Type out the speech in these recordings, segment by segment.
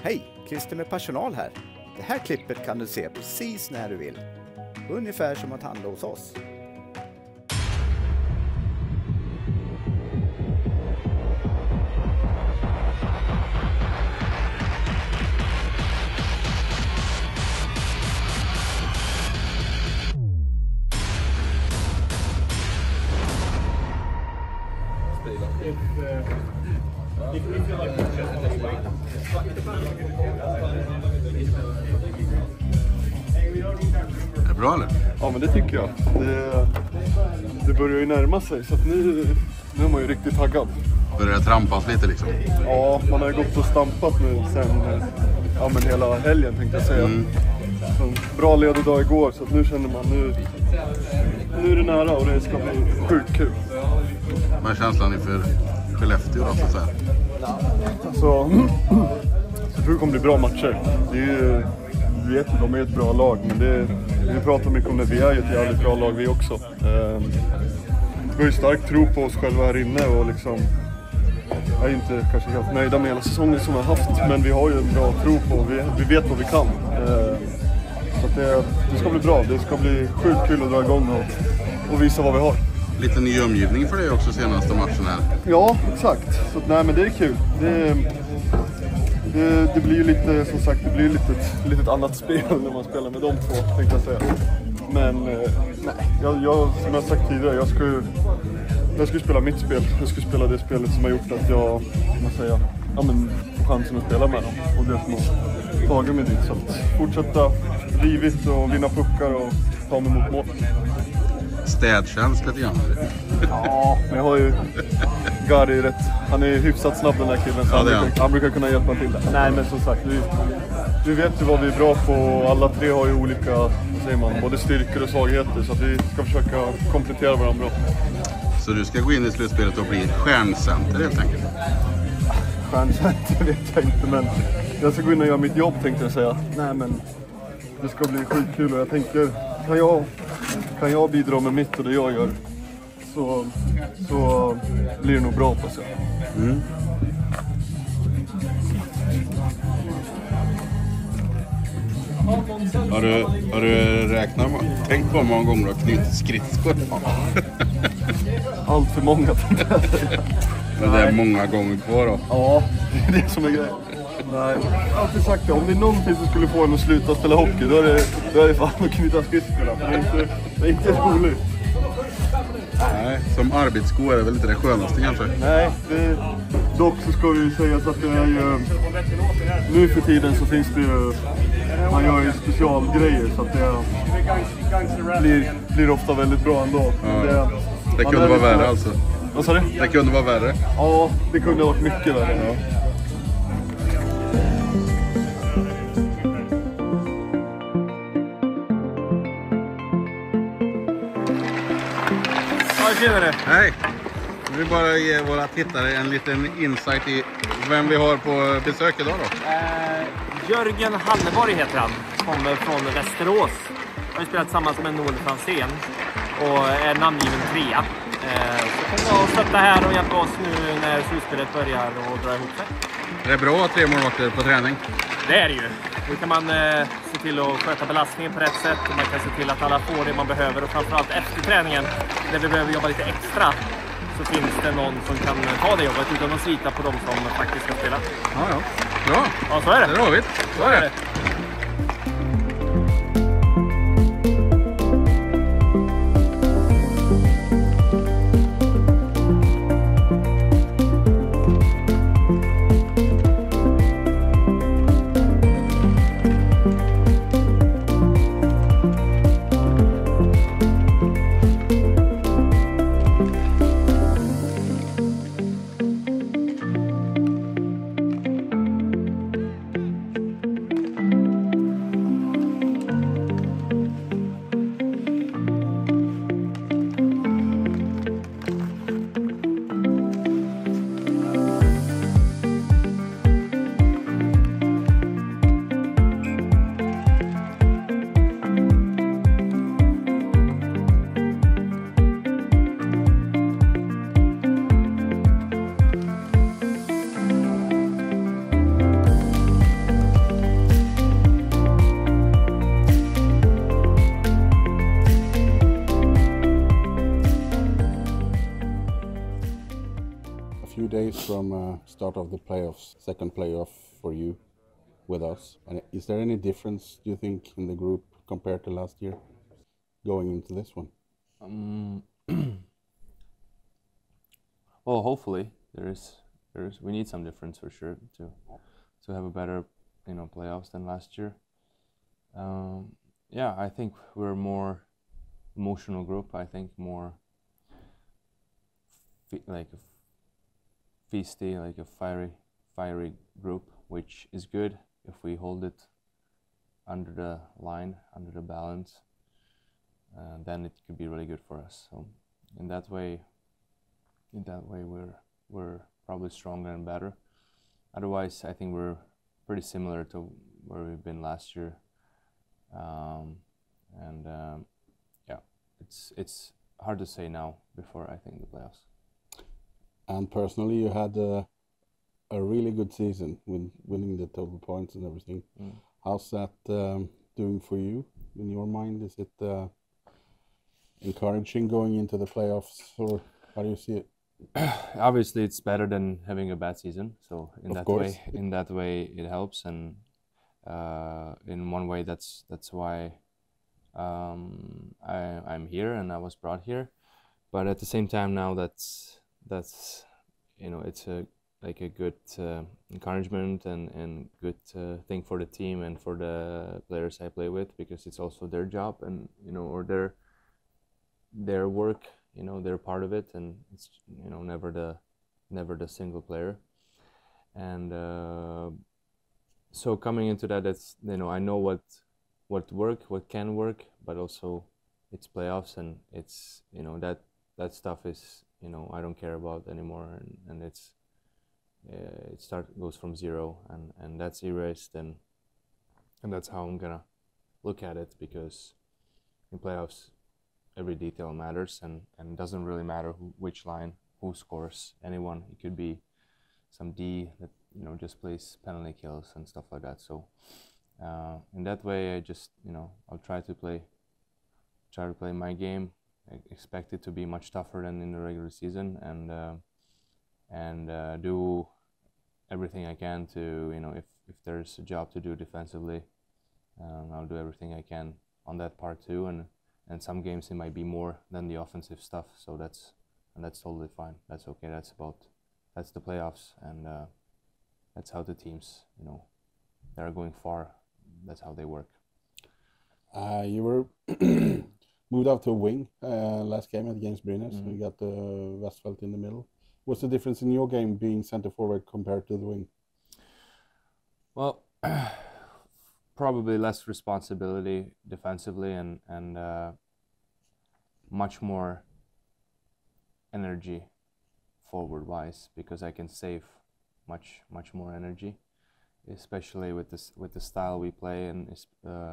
Hej, Christer med personal här. Det här klippet kan du se precis när du vill. Ungefär som att handla hos oss. Är det bra eller? Ja, men det tycker jag. Det börjar ju närma sig, så att nu är man ju riktigt taggad. Börjar det trampas lite liksom? Ja, man har ju gått och stampat nu sen hela helgen tänkte jag säga. Så en bra ledigdag igår, så att nu känner man nu är det nära och det ska bli sjukt kul. Vad är känslan inför Skellefteå då så att säga? Alltså, jag tror det kommer bli bra matcher. Det är ju, vi vet att de är ett bra lag, men vi pratar mycket om det. Vi är ju ett jävligt bra lag vi också. Vi har ju stark tro på oss själva här inne och liksom är inte kanske helt nöjda med hela säsongen som vi har haft, men vi har ju en bra tro på, vi vet vad vi kan. Så att det ska bli bra, det ska bli sjukt kul att dra igång och visa vad vi har. Lite ny omgivning för dig också senaste matchen här. Ja, exakt. Så nej, men det är kul. Det blir ju lite, som sagt, det blir ju lite ett annat spel när man spelar med de två, tänkte jag säga. Men nej, jag som jag sagt tidigare, jag ska spela mitt spel. Jag ska spela det spelet som har gjort att jag, får chansen att spela med dem. Och det som har tagit mig dit. Så att fortsätta rivigt och vinna puckar och ta mig mot mål. Städtjänst lite grann. Ja, men jag har ju Gary rätt. Han är hyfsat snabb den där killen, så han brukar kunna hjälpa till där. Nej, men som sagt, vi vet ju vad vi är bra på. Alla tre har ju olika, både styrkor och svagheter, så att vi ska försöka komplettera varandra bra. Så du ska gå in i slutspelet och bli stjärncenter helt enkelt? Stjärncenter vet jag inte, men jag ska gå in och göra mitt jobb, tänkte jag säga. Nej, men det ska bli skitkul och jag tänker, kan jag bidra med mitt och det jag gör, så blir det nog bra på sig. Har du räknat tänkt på hur många gånger du har knutit skridskor? Allt för många, tänkte jag säga. Men det är många gånger kvar då? Ja, det är det som är grejen. Nej, jag har alltid sagt det. Om det är någonting som skulle få en att sluta spela hockey, då är det fan att knyta skridskorna. Det är inte roligt. Nej, som arbetssko är det väl inte det skönaste kanske? Nej, dock så ska vi ju säga att det är ju... Nu för tiden så finns det ju... Man gör ju specialgrejer så att det blir ofta väldigt bra ändå. Ja. Det kunde vara värre alltså. Vad sa du? Det kunde vara värre. Ja, det kunde ha varit mycket värre. Ja. Tjenare. Hej! Jag vill bara ge våra tittare en liten insight i vem vi har på besök idag då. Jörgen Halleborg heter han. Kommer från Västerås. Jag har spelat tillsammans med Noel Fransén och är namngiven 3. Så kommer jag stötta här och hjälpa oss nu när slutspelet börjar och dra ihop sig. Det är bra att 3 målvakter på träning. Det är det ju. Då kan man se till att sköta belastningen på rätt sätt. Och man kan se till att alla får det man behöver. Och framförallt efter träningen, när vi behöver jobba lite extra, så finns det någon som kan ta det jobbet utan att slita på dem som faktiskt ska spela. Ja. Bra. Ja, så är det. Det är rådigt. Så är det. days from start of the playoffs, second playoff for you with us. And is there any difference, do you think, in the group compared to last year going into this one? Well, hopefully there is. We need some difference for sure to have a better, playoffs than last year. Yeah, I think we're a more emotional group. I think more like a feisty, like a fiery group, which is good if we hold it under the line, under the balance. Then it could be really good for us. So in that way, we're probably stronger and better. Otherwise, I think we're pretty similar to where we've been last year. Yeah, it's hard to say now before I think the playoffs. And personally, you had a really good season with winning the total points and everything. How's that doing for you in your mind? Is it encouraging going into the playoffs, or how do you see it? Obviously, it's better than having a bad season. So in Of that way, it helps, and in one way, that's why I'm here and I was brought here. But at the same time, now that's it's a good encouragement and good thing for the team and for the players I play with, because it's also their job and or their work. They're part of it, and it's never the single player. And so coming into that, it's I know what can work, but also it's playoffs, and it's that stuff is I don't care about anymore, and it's goes from zero, and that's erased, and that's how I'm gonna look at it, because in playoffs every detail matters, and it doesn't really matter which line, who scores, anyone. It could be some D that just plays penalty kills and stuff like that. So in that way, I just I'll try to play my game. I expect it to be much tougher than in the regular season, and do everything I can to if there's a job to do defensively, I'll do everything I can on that part too. And some games it might be more than the offensive stuff, so that's totally fine. That's okay. That's the playoffs, and that's how the teams that are going far, that's how they work. You were moved up to a wing last game against Brynäs. You got the Westfeld in the middle. What's the difference in your game being center forward compared to the wing? Well, probably less responsibility defensively, and much more energy forward wise, because I can save much more energy, especially with the style we play, and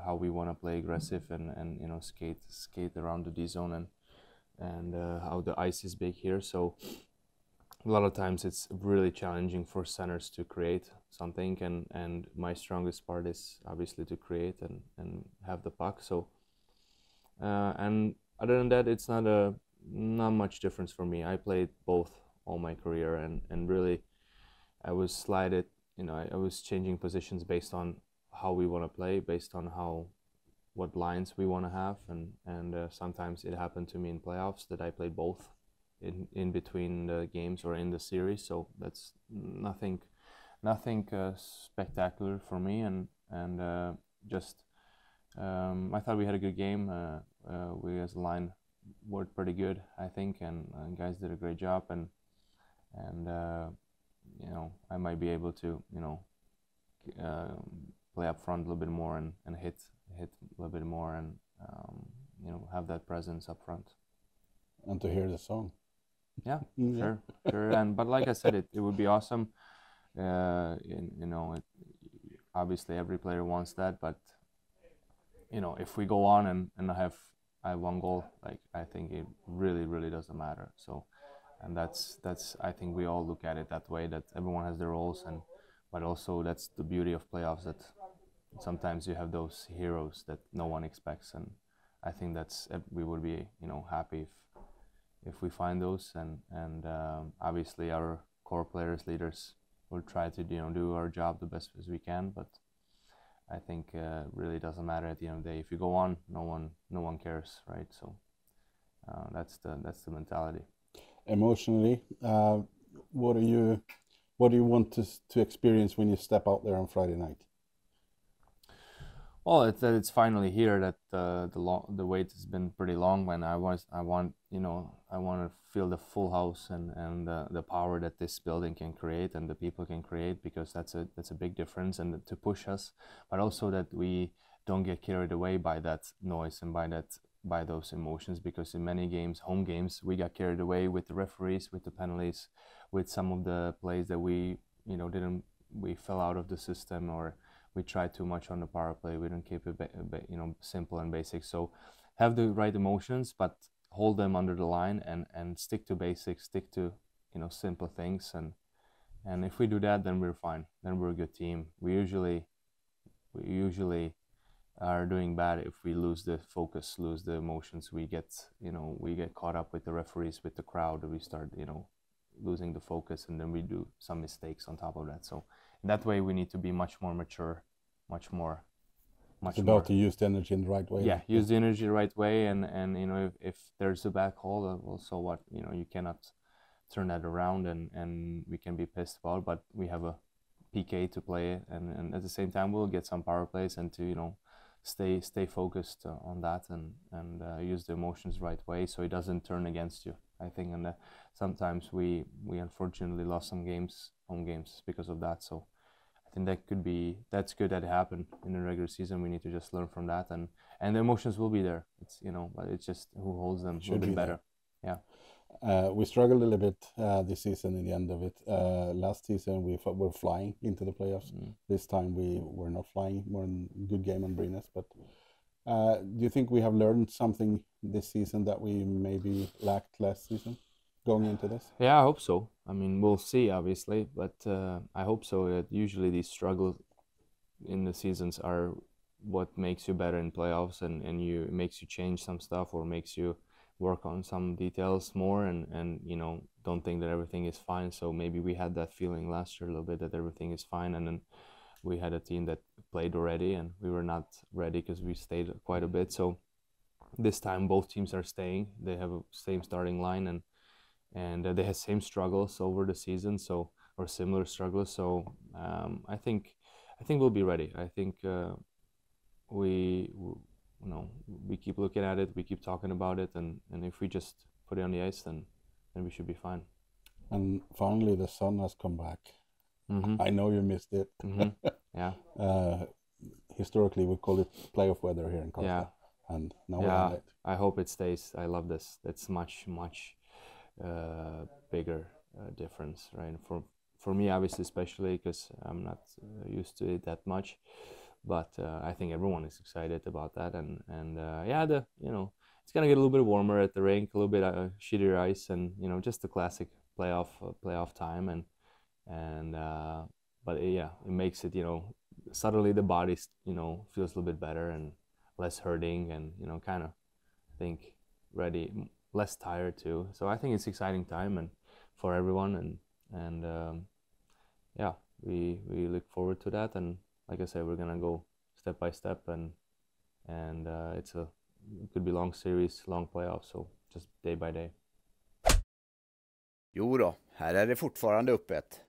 how we want to play aggressive and skate around the D zone, and how the ice is big here. So a lot of times it's really challenging for centers to create something, and my strongest part is obviously to create and have the puck. So and other than that, it's not much difference for me. I played both all my career, and really I was slided. I was changing positions based on how we want to play, based on what lines we want to have, and sometimes it happened to me in playoffs that I played both in between the games or in the series. So that's nothing spectacular for me, and just I thought we had a good game. We as a line worked pretty good, I think, and guys did a great job, and I might be able to play up front a little bit more and hit a little bit more, and have that presence up front. And to hear the song. Yeah, sure. But like I said, it would be awesome. Obviously every player wants that, but if we go on and I have one goal, like, I think it really doesn't matter. So, and that's I think we all look at it that way, that everyone has their roles, but also that's the beauty of playoffs, that sometimes you have those heroes that no one expects, and I think we would be happy if we find those, and obviously our core players, leaders, will try to do our job the best as we can. But I think really doesn't matter at the end of the day. If you go on, no one cares, right? So that's the mentality. Emotionally, what do you want to experience when you step out there on Friday night? Well, it's finally here. That the wait has been pretty long. When I want to feel the full house and the power that this building can create and the people can create, because that's a big difference, and to push us, but also that we don't get carried away by that noise and by those emotions, because in many games, home games, we got carried away with the referees, with the penalties, with some of the plays that we fell out of the system, or we tried too much on the power play. We didn't keep it simple and basic. So have the right emotions, but hold them under the line and stick to basics, stick to simple things, and if we do that, then we're fine. Then we're a good team. We usually are doing bad if we lose the focus, lose the emotions. We get caught up with the referees, with the crowd. We start losing the focus, and then we do some mistakes on top of that. So in that way, we need to be much more mature, much more. It's about to use the energy in the right way. Yeah, use the energy the right way, and if there's a bad call, well, so what? You cannot turn that around, and we can be pissed about. But we have a PK to play, and at the same time, we'll get some power plays, and to stay focused on that, and use the emotions the right way, so it doesn't turn against you. I think, and sometimes we unfortunately lost some home games because of that. So I think that's good that it happened in the regular season. We need to just learn from that, and the emotions will be there. It's but it's just who holds them a little bit better. Yeah. We struggled a little bit this season in the end of it. Last season we were flying into the playoffs. This time we were not flying. More in good game on Brynäs. But do you think we have learned something this season that we maybe lacked last season going into this? Yeah, I hope so. I mean, we'll see, obviously, but I hope so. Usually these struggles in the seasons are what makes you better in playoffs, and makes you change some stuff, or makes you work on some details more, and don't think that everything is fine. So maybe we had that feeling last year a little bit, that everything is fine, and then we had a team that played already, and we were not ready because we stayed quite a bit. So this time both teams are staying. They have a same starting line, and they had same struggles over the season, or similar struggles. So I think we'll be ready. I think we keep looking at it, we keep talking about it, and if we just put it on the ice, then we should be fine. And finally, the sun has come back. I know you missed it. Yeah. Historically, we call it playoff weather here in Karlstad. Yeah. And now we're on it. I hope it stays. I love this. It's much bigger difference, right? For me, obviously, especially because I'm not used to it that much. But I think everyone is excited about that, and it's gonna get a little bit warmer at the rink, a little bit shittier ice, and just the classic playoff time, but it makes it suddenly the body feels a little bit better and less hurting, and kind of think ready, less tired too. So I think it's exciting time and for everyone, and we look forward to that. And like I said, we're gonna go step by step, and it could be long series, long playoffs, so just day by day. Jo då, här är det fortfarande öppet.